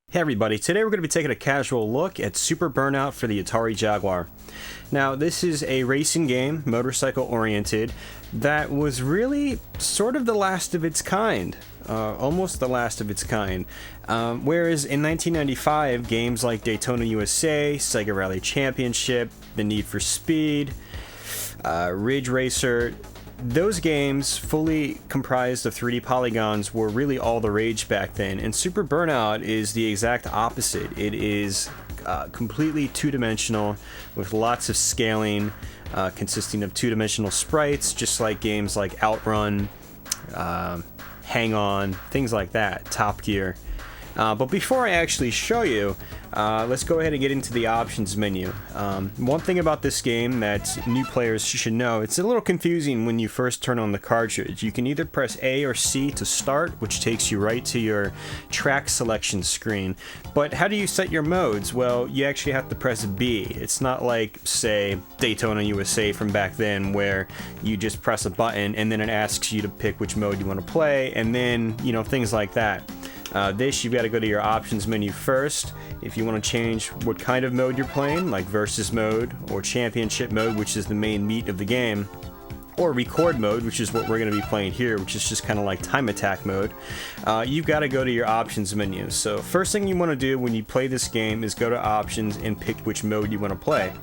Hey everybody, today we're going to be taking a casual look at Super Burnout for the Atari Jaguar. Now this is a racing game, motorcycle oriented, that was really sort of the last of its kind. Almost the last of its kind. Whereas in 1995, games like Daytona USA, Sega Rally Championship, The Need for Speed, Ridge Racer, those games, fully comprised of 3D polygons, were really all the rage back then, and Super Burnout is the exact opposite. It is completely two-dimensional, with lots of scaling, consisting of two-dimensional sprites, just like games like Outrun, Hang On, things like that, Top Gear. But before I actually show you, let's go ahead and get into the options menu. One thing about this game that new players should know, it's a little confusing when you first turn on the cartridge. You can either press A or C to start, which takes you right to your track selection screen. But how do you set your modes? Well, you actually have to press B. It's not like, say, Daytona USA from back then, where you just press a button and then it asks you to pick which mode you want to play, and then, you know, things like that. This, you've got to go to your options menu first if you want to change what kind of mode you're playing, like versus mode or championship mode, which is the main meat of the game, or record mode, which is what we're going to be playing here, which is just kind of like time attack mode. You've got to go to your options menu. So first thing you want to do when you play this game is go to options and pick which mode you want to play.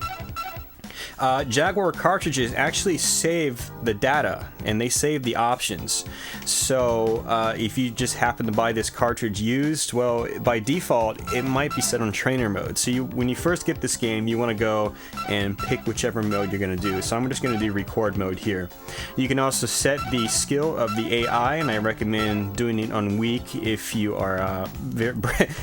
Jaguar cartridges actually save the data and they save the options. So if you just happen to buy this cartridge used, well, by default it might be set on trainer mode. So when you first get this game, you want to go and pick whichever mode you're going to do. So I'm just going to do record mode here. You can also set the skill of the AI, and I recommend doing it on weak if you are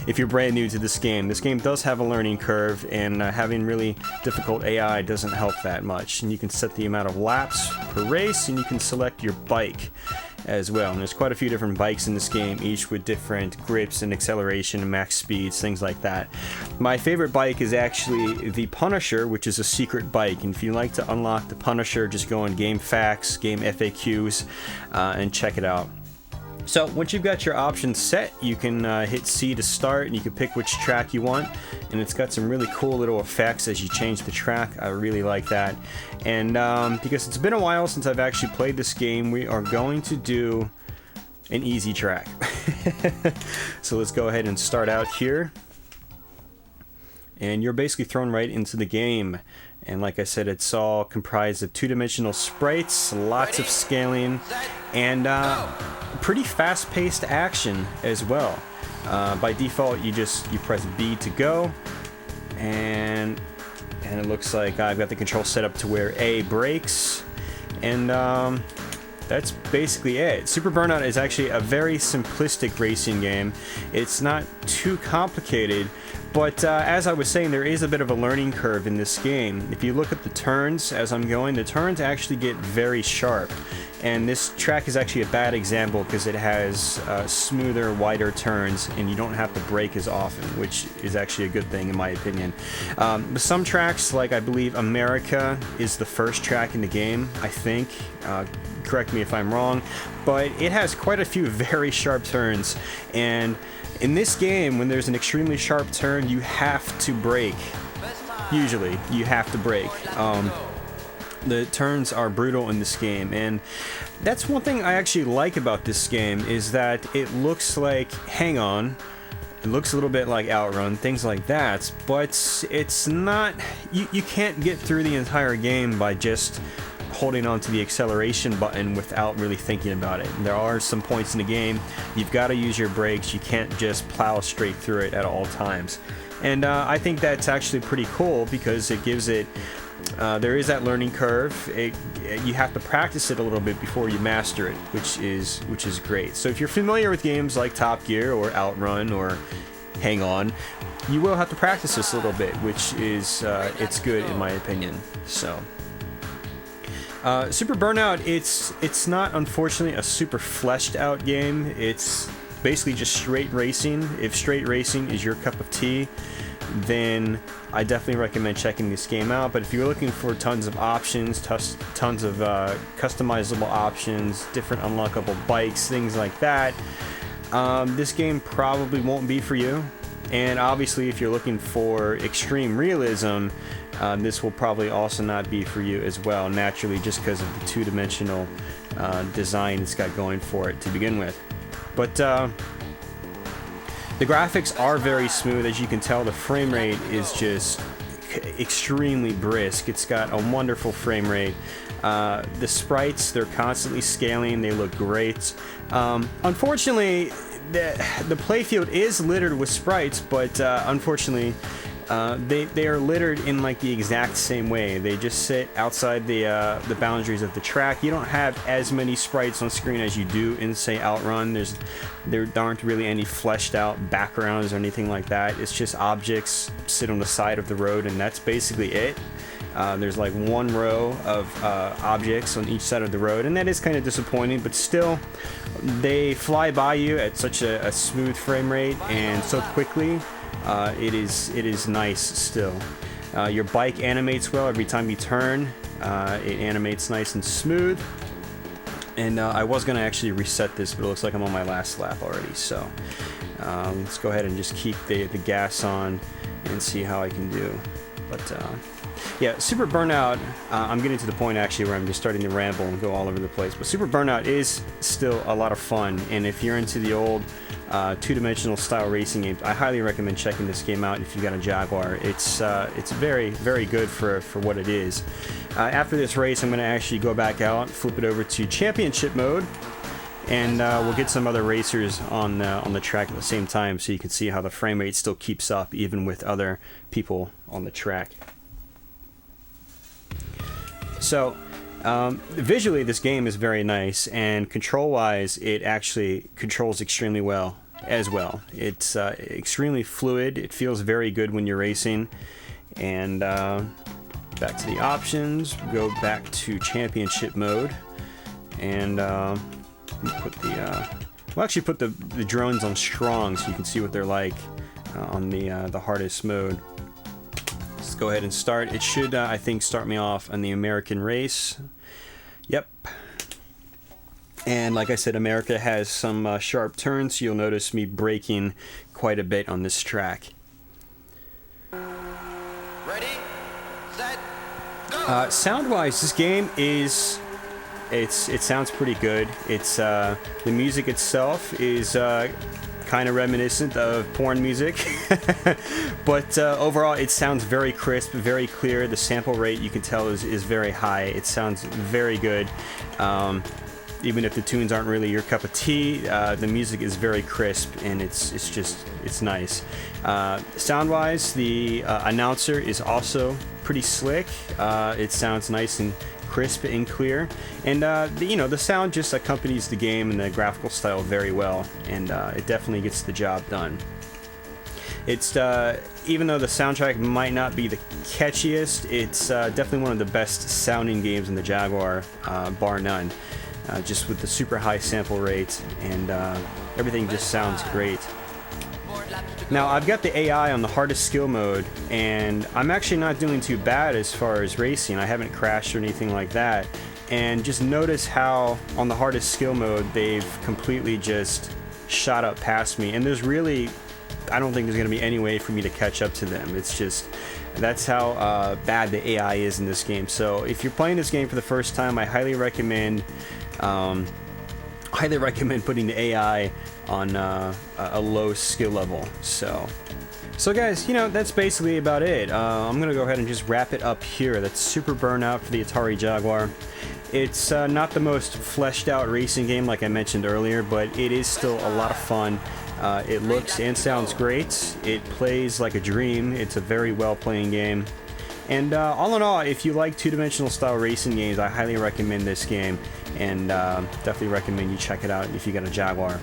if you're brand new to this game. This game does have a learning curve, and having really difficult AI doesn't help that much. And you can set the amount of laps per race, and you can select your bike as well. And there's quite a few different bikes in this game, each with different grips and acceleration and max speeds, things like that. My favorite bike is actually the Punisher, which is a secret bike. And if you like to unlock the Punisher, just go on Game Facts, Game FAQs, and check it out. So once you've got your options set, you can hit C to start, and you can pick which track you want, and it's got some really cool little effects as you change the track. I really like that. And because it's been a while since I've actually played this game, we are going to do an easy track. So let's go ahead and start out here, and you're basically thrown right into the game. And like I said, it's all comprised of two-dimensional sprites, lots of scaling, and pretty fast-paced action as well. By default, you press B to go, and it looks like I've got the control set up to where A brakes, and that's basically it. Super Burnout is actually a very simplistic racing game. It's not too complicated, but as I was saying, there is a bit of a learning curve in this game. If you look at the turns as I'm going, the turns actually get very sharp. And this track is actually a bad example because it has smoother, wider turns, and you don't have to brake as often, which is actually a good thing in my opinion. But some tracks, like I believe America is the first track in the game, I think. Correct me if I'm wrong, but it has quite a few very sharp turns, and in this game, when there's an extremely sharp turn, you have to brake. Usually, you have to brake. The turns are brutal in this game, and that's one thing I actually like about this game, is that it looks like Hang On, it looks a little bit like Outrun, things like that, but it's not, you can't get through the entire game by just holding on to the acceleration button without really thinking about it. There are some points in the game you've got to use your brakes. You can't just plow straight through it at all times. And I think that's actually pretty cool, because it gives it there is that learning curve. You have to practice it a little bit before you master it, which is great. So if you're familiar with games like Top Gear or Outrun or Hang On, you will have to practice this a little bit, which is it's good in my opinion. So Super Burnout, it's not, unfortunately, a super fleshed out game. It's basically just straight racing. If straight racing is your cup of tea, then I definitely recommend checking this game out. But if you're looking for tons of options, tons of customizable options, different unlockable bikes, things like that, this game probably won't be for you. And obviously, if you're looking for extreme realism, this will probably also not be for you as well, naturally, just because of the two-dimensional design it's got going for it to begin with. But the graphics are very smooth. As you can tell, the frame rate is just extremely brisk. It's got a wonderful frame rate. The sprites, they're constantly scaling. They look great. Unfortunately, the playfield is littered with sprites, but unfortunately, they are littered in like the exact same way. They just sit outside the boundaries of the track. You don't have as many sprites on screen as you do in, say, Outrun. There aren't really any fleshed out backgrounds or anything like that. It's just objects sit on the side of the road, and that's basically it. There's like one row of objects on each side of the road, and that is kind of disappointing, but still, they fly by you at such a smooth frame rate and so quickly. It is nice still. Your bike animates well every time you turn. It animates nice and smooth. And I was going to actually reset this, but it looks like I'm on my last lap already. So let's go ahead and just keep the gas on and see how I can do. But yeah, Super Burnout, I'm getting to the point actually where I'm just starting to ramble and go all over the place. But Super Burnout is still a lot of fun. And if you're into the old two-dimensional style racing games, I highly recommend checking this game out if you've got a Jaguar. It's very, very good for what it is. After this race, I'm going to actually go back out, flip it over to championship mode, and we'll get some other racers on the track at the same time, so you can see how the frame rate still keeps up even with other people on the track. So visually, this game is very nice, and control-wise, it actually controls extremely well as well. It's extremely fluid. It feels very good when you're racing. And back to the options, go back to championship mode, and put we'll actually put the drones on strong so you can see what they're like on the hardest mode. Let's go ahead and start. It should, I think, start me off on the American race. Yep. And like I said, America has some sharp turns, so you'll notice me braking quite a bit on this track. Ready, set, go. Sound-wise, this game is... it sounds pretty good. It's the music itself is kind of reminiscent of porn music, but overall it sounds very crisp, very clear. The sample rate, you can tell, is very high. It sounds very good. Even if the tunes aren't really your cup of tea, the music is very crisp, and it's nice. Sound-wise, the announcer is also pretty slick. It sounds nice and crisp and clear, and the sound just accompanies the game and the graphical style very well, and it definitely gets the job done. It's even though the soundtrack might not be the catchiest, it's definitely one of the best sounding games in the Jaguar, bar none. Just with the super high sample rate, and everything just sounds great. Now, I've got the AI on the hardest skill mode, and I'm actually not doing too bad as far as racing. I haven't crashed or anything like that. And just notice how on the hardest skill mode they've completely just shot up past me, and there's really, I don't think there's going to be any way for me to catch up to them. It's just, that's how bad the AI is in this game. So if you're playing this game for the first time, I highly recommend putting the AI on a low skill level. So guys, that's basically about it. I'm gonna go ahead and just wrap it up here. That's Super Burnout for the Atari Jaguar. It's not the most fleshed out racing game like I mentioned earlier, but it is still a lot of fun. It looks and sounds great. It plays like a dream. It's a very well playing game. And all in all, if you like two-dimensional style racing games, I highly recommend this game, and definitely recommend you check it out if you got a Jaguar.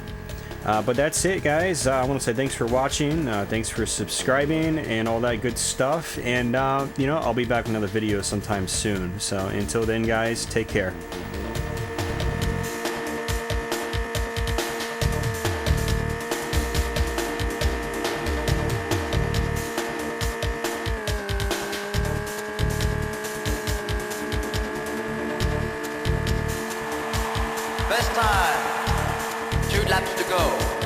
But that's it, guys. I want to say thanks for watching, thanks for subscribing, and all that good stuff. And I'll be back with another video sometime soon. So until then, guys, take care. Best time. 2 laps to go.